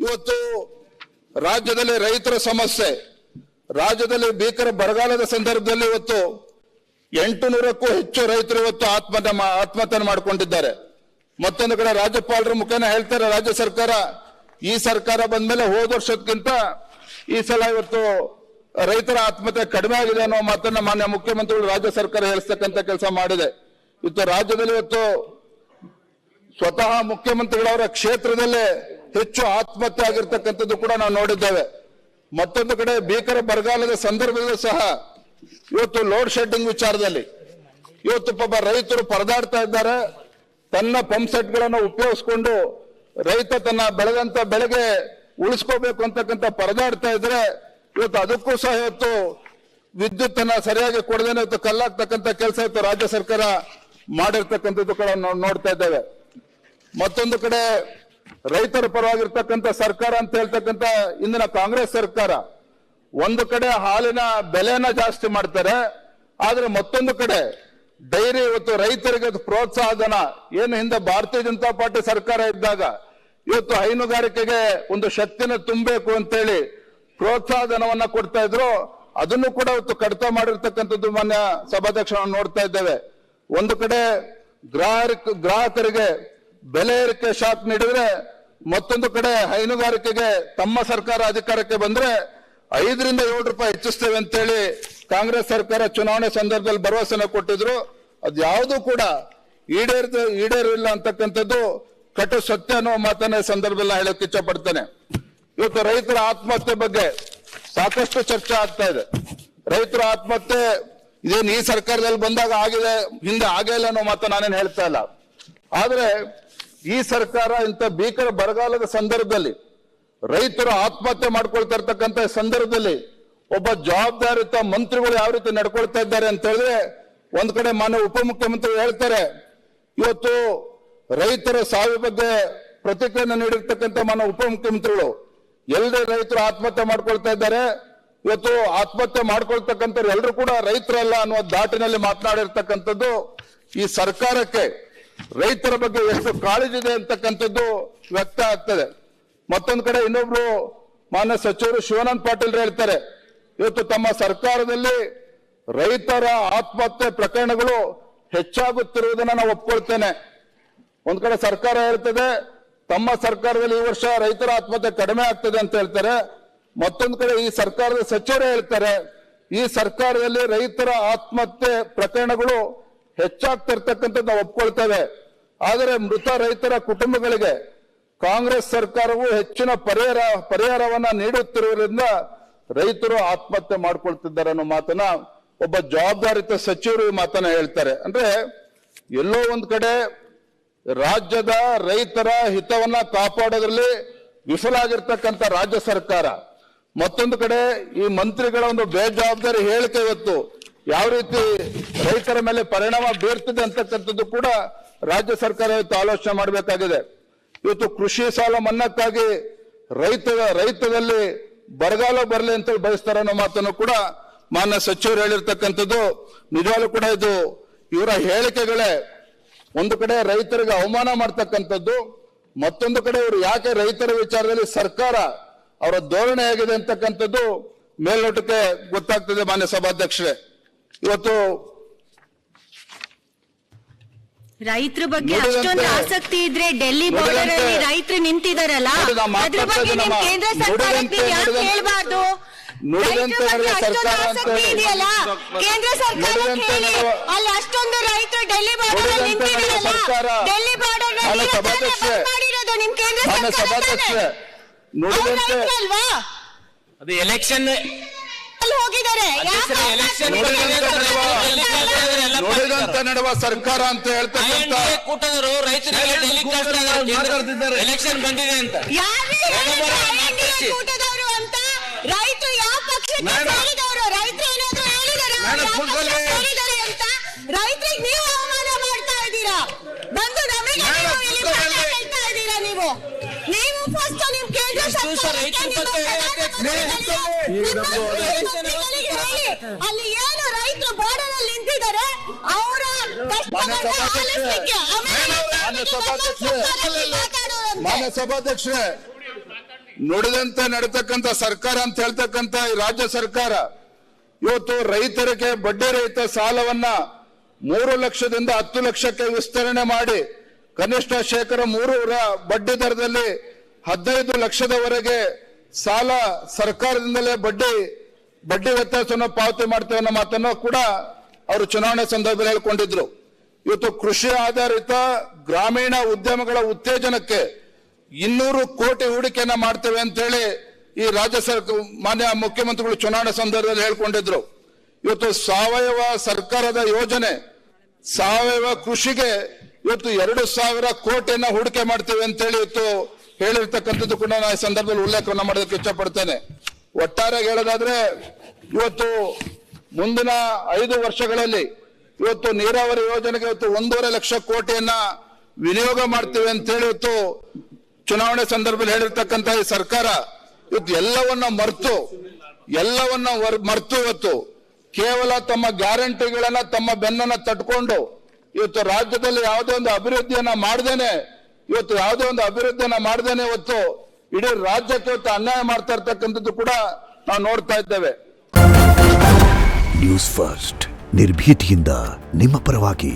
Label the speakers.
Speaker 1: ಇವತ್ತು ರಾಜ್ಯದಲ್ಲಿ ರೈತರ ಸಮಸ್ಯೆ, ರಾಜ್ಯದಲ್ಲಿ ಭೀಕರ ಬರಗಾಲದ ಸಂದರ್ಭದಲ್ಲಿ ಇವತ್ತು 800ಕ್ಕೂ ಹೆಚ್ಚು ರೈತರು ಇವತ್ತು ಆತ್ಮಹತ್ಯೆ ಮಾಡಿಕೊಂಡಿದ್ದಾರೆ. ಮತ್ತೊಂದು ಕಡೆ ರಾಜ್ಯಪಾಲರ ಮುಖೇನ ಹೇಳ್ತಾರೆ ರಾಜ್ಯ ಸರ್ಕಾರ, ಈ ಸರ್ಕಾರ ಬಂದ ಮೇಲೆ ಹೋದ ವರ್ಷಕ್ಕಿಂತ ಈ ಸಲ ಇವತ್ತು ರೈತರ ಆತ್ಮಹತ್ಯೆ ಕಡಿಮೆ ಆಗಿದೆ ಅನ್ನೋ ಮಾತನ್ನ ಮಾನ್ಯ ಮುಖ್ಯಮಂತ್ರಿಗಳು ರಾಜ್ಯ ಸರ್ಕಾರ ಹೇಳಿಸ್ತಕ್ಕಂಥ ಕೆಲಸ ಮಾಡಿದೆ. ಇವತ್ತು ರಾಜ್ಯದಲ್ಲಿ ಇವತ್ತು ಸ್ವತಃ ಮುಖ್ಯಮಂತ್ರಿಗಳವರ ಕ್ಷೇತ್ರದಲ್ಲೇ ಹೆಚ್ಚು ಆತ್ಮಹತ್ಯೆ ಆಗಿರ್ತಕ್ಕಂಥದ್ದು ಕೂಡ ನಾವು ನೋಡಿದ್ದೇವೆ. ಮತ್ತೊಂದು ಕಡೆ ಭೀಕರ ಬರಗಾಲದ ಸಂದರ್ಭದಲ್ಲೂ ಸಹ ಇವತ್ತು ಲೋಡ್ ಶೆಡ್ಡಿಂಗ್ ವಿಚಾರದಲ್ಲಿ ಇವತ್ತು ಪಾಪ ರೈತರು ಪರದಾಡ್ತಾ ಇದ್ದಾರೆ. ತನ್ನ ಪಂಪ್ ಸೆಟ್ಗಳನ್ನು ಉಪಯೋಗಿಸಿಕೊಂಡು ರೈತ ತನ್ನ ಬೆಳೆದಂತ ಬೆಳೆಗೆ ಉಳಿಸ್ಕೋಬೇಕು ಅಂತಕ್ಕಂಥ ಪರದಾಡ್ತಾ ಇದ್ರೆ ಇವತ್ತು ಅದಕ್ಕೂ ಸಹ ಇವತ್ತು ವಿದ್ಯುತ್ ಅನ್ನ ಸರಿಯಾಗಿ ಕೊಡದೇನೆ ಇವತ್ತು ಕಲ್ಲಾಗ್ತಕ್ಕಂಥ ಕೆಲಸ ಇವತ್ತು ರಾಜ್ಯ ಸರ್ಕಾರ ಮಾಡಿರ್ತಕ್ಕಂಥದ್ದು ಕೂಡ ನಾವು ನೋಡ್ತಾ ಇದ್ದೇವೆ. ಮತ್ತೊಂದು ಕಡೆ ರೈತರ ಪರವಾಗಿರ್ತಕ್ಕಂಥ ಸರ್ಕಾರ ಅಂತ ಹೇಳ್ತಕ್ಕಂಥ ಇಂದಿನ ಕಾಂಗ್ರೆಸ್ ಸರ್ಕಾರ ಒಂದು ಕಡೆ ಹಾಲಿನ ಬೆಲೆನ ಜಾಸ್ತಿ ಮಾಡ್ತಾರೆ, ಆದ್ರೆ ಮತ್ತೊಂದು ಕಡೆ ಡೈರಿ ಇವತ್ತು ರೈತರಿಗೆ ಪ್ರೋತ್ಸಾಹ ಧನ ಏನು ಹಿಂದೆ ಭಾರತೀಯ ಜನತಾ ಪಾರ್ಟಿ ಸರ್ಕಾರ ಇದ್ದಾಗ ಇವತ್ತು ಹೈನುಗಾರಿಕೆಗೆ ಒಂದು ಶಕ್ತಿನ ತುಂಬಬೇಕು ಅಂತೇಳಿ ಪ್ರೋತ್ಸಾಹ ಧನವನ್ನ ಕೊಡ್ತಾ ಇದ್ರು, ಅದನ್ನು ಕೂಡ ಇವತ್ತು ಕಡಿತ ಮಾಡಿರ್ತಕ್ಕಂಥದ್ದು ಮಾನ್ಯ ಸಭಾಧ್ಯಕ್ಷ ನಾವು ನೋಡ್ತಾ ಇದ್ದೇವೆ. ಒಂದು ಕಡೆ ಗ್ರಾಹಕರಿಗೆ ಬೆಲೆ ಏರಿಕೆ ಶಾಕ್ ನೀಡಿದ್ರೆ, ಮತ್ತೊಂದು ಕಡೆ ಹೈನುಗಾರಿಕೆಗೆ ತಮ್ಮ ಸರ್ಕಾರ ಅಧಿಕಾರಕ್ಕೆ ಬಂದ್ರೆ 5 ರಿಂದ 7 ರೂಪಾಯಿ ಹೆಚ್ಚಿಸ್ತೇವೆ ಅಂತೇಳಿ ಕಾಂಗ್ರೆಸ್ ಸರ್ಕಾರ ಚುನಾವಣೆ ಸಂದರ್ಭದಲ್ಲಿ ಭರವಸೆನ ಕೊಟ್ಟಿದ್ರು. ಅದ್ಯಾವುದೂ ಕೂಡ ಈಡೇರಿಲ್ಲ ಅಂತಕ್ಕಂಥದ್ದು ಕಟು ಸತ್ಯ ಅನ್ನೋ ಮಾತನ್ನ ಸಂದರ್ಭದಲ್ಲಿ ಹೇಳಕ್ಕೆ ಇಚ್ಛೆ ಪಡ್ತೇನೆ. ಇವತ್ತು ರೈತರ ಆತ್ಮಹತ್ಯೆ ಬಗ್ಗೆ ಸಾಕಷ್ಟು ಚರ್ಚೆ ಆಗ್ತಾ ಇದೆ. ರೈತರ ಆತ್ಮಹತ್ಯೆ ಇದೇನು ಈ ಸರ್ಕಾರದಲ್ಲಿ ಬಂದಾಗ ಆಗಿದೆ, ಹಿಂದೆ ಆಗೇ ಇಲ್ಲ ಅನ್ನೋ ಮಾತು ನಾನೇನು ಹೇಳ್ತಾ ಇಲ್ಲ. ಆದ್ರೆ ಈ ಸರ್ಕಾರ ಇಂಥ ಭೀಕರ ಬರಗಾಲದ ಸಂದರ್ಭದಲ್ಲಿ ರೈತರು ಆತ್ಮಹತ್ಯೆ ಮಾಡ್ಕೊಳ್ತಾ ಇರ್ತಕ್ಕಂಥ ಸಂದರ್ಭದಲ್ಲಿ ಒಬ್ಬ ಜವಾಬ್ದಾರಿತ ಮಂತ್ರಿಗಳು ಯಾವ ರೀತಿ ನಡ್ಕೊಳ್ತಾ ಇದ್ದಾರೆ ಅಂತ ಹೇಳಿದ್ರೆ, ಒಂದ್ ಕಡೆ ಮಾನ್ಯ ಉಪಮುಖ್ಯಮಂತ್ರಿ ಹೇಳ್ತಾರೆ ಇವತ್ತು ರೈತರ ಸಾವಿನ ಬಗ್ಗೆ ಪ್ರತಿಕ್ರಿಯೆಯನ್ನು ನೀಡಿರ್ತಕ್ಕಂಥ ಮಾನ್ಯ ಉಪಮುಖ್ಯಮಂತ್ರಿಗಳು ಎಲ್ಲೇ ರೈತರು ಆತ್ಮಹತ್ಯೆ ಮಾಡ್ಕೊಳ್ತಾ ಇದ್ದಾರೆ, ಇವತ್ತು ಆತ್ಮಹತ್ಯೆ ಮಾಡ್ಕೊಳ್ತಕ್ಕಂಥವ್ರು ಎಲ್ಲರೂ ಕೂಡ ರೈತರಲ್ಲ ಅನ್ನುವ ದಾಟಿನಲ್ಲಿ ಮಾತನಾಡಿರ್ತಕ್ಕಂಥದ್ದು ಈ ಸರ್ಕಾರಕ್ಕೆ ರೈತರ ಬಗ್ಗೆ ಎಷ್ಟು ಕಾಳಜಿ ಇದೆ ಅಂತಕ್ಕಂಥದ್ದು ವ್ಯಕ್ತ ಆಗ್ತದೆ. ಮತ್ತೊಂದು ಕಡೆ ಇನ್ನೊಬ್ರು ಮಾನ್ಯ ಸಚಿವರು ಶಿವಾನಂದ ಪಾಟೀಲ್ ಹೇಳ್ತಾರೆ ಇವತ್ತು ತಮ್ಮ ಸರ್ಕಾರದಲ್ಲಿ ರೈತರ ಆತ್ಮಹತ್ಯೆ ಪ್ರಕರಣಗಳು ಹೆಚ್ಚಾಗುತ್ತಿರುವುದನ್ನ ನಾವು ಒಪ್ಕೊಳ್ತೇನೆ. ಒಂದ್ ಕಡೆ ಸರ್ಕಾರ ಹೇಳ್ತದೆ ತಮ್ಮ ಸರ್ಕಾರದಲ್ಲಿ ಈ ವರ್ಷ ರೈತರ ಆತ್ಮಹತ್ಯೆ ಕಡಿಮೆ ಆಗ್ತದೆ ಅಂತ ಹೇಳ್ತಾರೆ, ಮತ್ತೊಂದು ಕಡೆ ಈ ಸರ್ಕಾರದ ಸಚಿವರೇ ಹೇಳ್ತಾರೆ ಈ ಸರ್ಕಾರದಲ್ಲಿ ರೈತರ ಆತ್ಮಹತ್ಯೆ ಪ್ರಕರಣಗಳು ಹೆಚ್ಚಾಗ್ತಿರ್ತಕ್ಕಂಥದ್ದು ನಾವು ಒಪ್ಕೊಳ್ತೇವೆ. ಆದರೆ ಮೃತ ರೈತರ ಕುಟುಂಬಗಳಿಗೆ ಕಾಂಗ್ರೆಸ್ ಸರ್ಕಾರವು ಹೆಚ್ಚಿನ ಪರಿಹಾರವನ್ನ ನೀಡುತ್ತಿರುವುದರಿಂದ ರೈತರು ಆತ್ಮಹತ್ಯೆ ಮಾಡ್ಕೊಳ್ತಿದ್ದಾರೆ ಅನ್ನೋ ಮಾತನ್ನ ಒಬ್ಬ ಜವಾಬ್ದಾರಿತ ಸಚಿವರು ಈ ಮಾತನ್ನ ಹೇಳ್ತಾರೆ. ಅಂದ್ರೆ ಎಲ್ಲೋ ಒಂದ್ ಕಡೆ ರಾಜ್ಯದ ರೈತರ ಹಿತವನ್ನ ಕಾಪಾಡೋದ್ರಲ್ಲಿ ವಿಫಲ ಆಗಿರ್ತಕ್ಕಂಥ ರಾಜ್ಯ ಸರ್ಕಾರ, ಮತ್ತೊಂದು ಕಡೆ ಈ ಮಂತ್ರಿಗಳ ಒಂದು ಬೇಜವಾಬ್ದಾರಿ ಹೇಳಿಕೆ ಇವತ್ತು ಯಾವ ರೀತಿ ರೈತರ ಮೇಲೆ ಪರಿಣಾಮ ಬೀರ್ತಿದೆ ಅಂತಕ್ಕಂಥದ್ದು ಕೂಡ ರಾಜ್ಯ ಸರ್ಕಾರ ಇವತ್ತು ಆಲೋಚನೆ ಮಾಡಬೇಕಾಗಿದೆ. ಇವತ್ತು ಕೃಷಿ ಸಾಲ ಮನ್ನಾಕ್ಕಾಗಿ ರೈತದಲ್ಲಿ ಬರಗಾಲ ಬರಲಿ ಅಂತ ಬಯಸ್ತಾರೆ ಅನ್ನೋ ಮಾತನ್ನು ಕೂಡ ಮಾನ್ಯ ಸಚಿವರು ಹೇಳಿರ್ತಕ್ಕಂಥದ್ದು ನಿಜವಾಗ್ಲೂ ಕೂಡ ಇದು ಇವರ ಹೇಳಿಕೆಗಳೇ ಒಂದು ಕಡೆ ರೈತರಿಗೆ ಅವಮಾನ ಮಾಡ್ತಕ್ಕಂಥದ್ದು, ಮತ್ತೊಂದು ಕಡೆ ಇವರು ಯಾಕೆ ರೈತರ ವಿಚಾರದಲ್ಲಿ ಸರ್ಕಾರ ಅವರ ಧೋರಣೆ ಆಗಿದೆ ಅಂತಕ್ಕಂಥದ್ದು ಮೇಲ್ನೋಟಕ್ಕೆ ಗೊತ್ತಾಗ್ತದೆ. ಮಾನ್ಯ ಸಭಾಧ್ಯಕ್ಷರೇ, ಇವತ್ತು
Speaker 2: ರೈತರ ಬಗ್ಗೆ ಅಷ್ಟೊಂದು ಆಸಕ್ತಿ ಇದ್ರೆ ಡೆಲ್ಲಿ ಬಾರ್ಡರ್ ಅಲ್ಲಿ ರೈತರು ನಿಂತಿದಾರಲ್ಲ, ಅದ್ರ ಬಗ್ಗೆ ನಿಮ್ ಕೇಂದ್ರ ಸರ್ಕಾರಕ್ಕೆ ಯಾಕೆ ಹೇಳ್ಬಾರ್ದು? ರೈತರ ಬಗ್ಗೆ ಅಷ್ಟೊಂದು ಆಸಕ್ತಿ ಇದೆಯಲ್ಲ, ಕೇಂದ್ರ ಸರ್ಕಾರಕ್ಕೆ ಹೇಳಿ. ಅಲ್ಲಿ ಅಷ್ಟೊಂದು ರೈತರು ಡೆಲ್ಲಿ ಬಾರ್ಡರ್ ಅಲ್ಲಿ ನಿಂತಿದಾರಲ್ಲ, ಡೆಲ್ಲಿ ಬಾರ್ಡರ್ ಮಾಡಿರೋದು ನಿಮ್ ಕೇಂದ್ರ ಸರ್ಕಾರ ಅಲ್ವಾ?
Speaker 3: ಅದು ಎಲೆಕ್ಷನ್
Speaker 2: ಹೋಗಿದ್ದಾರೆ
Speaker 1: ನುಡಿದಂತೆ ನಡೆಯುವ ಸರ್ಕಾರ ಅಂತ ಹೇಳ್ತಕ್ಕಂಥ
Speaker 3: ಕೂಟದರು ರೈತರಿಗೆ ಎಲೆಕ್ಷನ್ ಬಂದಿದೆ ಅಂತ
Speaker 2: ಕೂಟದವರು ಅಂತ ರೈತರು ಯಾವ ಪಕ್ಷಕ್ಕೆ ಸೇರಿದವರು? ರೈತರು ಏನಾದ್ರು ಹೇಳಿದಾರೆ ಅಂತ ರೈತರಿಗೆ ನೀವು ಅವಮಾನ ಮಾಡ್ತಾ ಇದ್ದೀರಾ. ಬಂದು ನಮಗೆ ಹೇಳ್ತಾ ಇದ್ದೀರಾ ನೀವು ಫಸ್ಟ್ ನಿಮ್ ಕೇಂದ್ರ ಅಲ್ಲಿ ಏನು ರೈತರು ಬಾರ್ಡರ್ ಅಲ್ಲಿ ನಿಂತಿದ್ದಾರೆ ಅವರ
Speaker 1: ಮಾನ್ಯ ಸಭಾಧ್ಯಕ್ಷರೇ ನುಡಿದಂತೆ ನಡೀತಕ್ಕಂಥ ಸರ್ಕಾರ ಅಂತ ಹೇಳ್ತಕ್ಕಂಥ ಈ ರಾಜ್ಯ ಸರ್ಕಾರ ಇವತ್ತು ರೈತರಿಗೆ ಬಡ್ಡಿ ರಹಿತ ಸಾಲವನ್ನ 3 ಲಕ್ಷದಿಂದ 10 ಲಕ್ಷಕ್ಕೆ ವಿಸ್ತರಣೆ ಮಾಡಿ ಕನಿಷ್ಠ 3% ಬಡ್ಡಿ ದರದಲ್ಲಿ 15 ಲಕ್ಷದವರೆಗೆ ಸಾಲ ಸರ್ಕಾರದಿಂದಲೇ ಬಡ್ಡಿ ವ್ಯತ್ಯಾಸವನ್ನು ಪಾವತಿ ಮಾಡ್ತೇವೆ ಅನ್ನೋ ಮಾತನ್ನು ಕೂಡ ಅವರು ಚುನಾವಣೆ ಸಂದರ್ಭದಲ್ಲಿ ಹೇಳಿಕೊಂಡಿದ್ರು. ಇವತ್ತು ಕೃಷಿ ಆಧಾರಿತ ಗ್ರಾಮೀಣ ಉದ್ಯಮಗಳ ಉತ್ತೇಜನಕ್ಕೆ 200 ಕೋಟಿ ಹೂಡಿಕೆಯನ್ನ ಮಾಡ್ತೇವೆ ಅಂತ ಹೇಳಿ ಈ ರಾಜ್ಯ ಸರ್ಕಾರ ಮಾನ್ಯ ಮುಖ್ಯಮಂತ್ರಿಗಳು ಚುನಾವಣೆ ಸಂದರ್ಭದಲ್ಲಿ ಹೇಳ್ಕೊಂಡಿದ್ರು. ಇವತ್ತು ಸಾವಯವ ಸರ್ಕಾರದ ಯೋಜನೆ ಸಾವಯವ ಕೃಷಿಗೆ ಇವತ್ತು 2,000 ಕೋಟಿಯನ್ನ ಹೂಡಿಕೆ ಮಾಡ್ತೇವೆ ಅಂತ ಹೇಳಿ ಇವತ್ತು ಹೇಳಿರ್ತಕ್ಕಂಥದ್ದು ಕೂಡ ನಾನು ಈ ಸಂದರ್ಭದಲ್ಲಿ ಉಲ್ಲೇಖವನ್ನು ಮಾಡೋದಕ್ಕೆ ಇಚ್ಛೆ ಪಡ್ತೇನೆ. ಒಟ್ಟಾರೆ ಹೇಳೋದಾದ್ರೆ ಇವತ್ತು ಮುಂದಿನ 5 ವರ್ಷಗಳಲ್ಲಿ ಇವತ್ತು ನೀರಾವರಿ ಯೋಜನೆಗೆ ಇವತ್ತು 1.5 ಲಕ್ಷ ಕೋಟಿಯನ್ನ ವಿನಿಯೋಗ ಮಾಡ್ತೇವೆ ಅಂತ ಹೇಳಿ ಇವತ್ತು ಚುನಾವಣೆ ಸಂದರ್ಭದಲ್ಲಿ ಹೇಳಿರ್ತಕ್ಕಂಥ ಈ ಸರ್ಕಾರ ಇವತ್ತು ಎಲ್ಲವನ್ನ ಮರ್ತು ಇವತ್ತು ಕೇವಲ ತಮ್ಮ ಗ್ಯಾರಂಟಿಗಳನ್ನ ತಮ್ಮ ಬೆನ್ನನ್ನ ತಟ್ಕೊಂಡು ಇವತ್ತು ರಾಜ್ಯದಲ್ಲಿ ಯಾವುದೇ ಒಂದು ಅಭಿವೃದ್ಧಿಯನ್ನ ಮಾಡ್ದೇನೆ ಇವತ್ತು ಇಡೀ ರಾಜ್ಯಕ್ಕೆ ಇವತ್ತು ಅನ್ಯಾಯ ಮಾಡ್ತಾ ಇರ್ತಕ್ಕಂಥದ್ದು ಕೂಡ ನಾವು ನೋಡ್ತಾ ಇದ್ದೇವೆ.
Speaker 4: ನ್ಯೂಸ್ ಫಸ್ಟ್ ನಿರ್ಭೀತಿಯಿಂದ ನಿಮ್ಮ ಪರವಾಗಿ.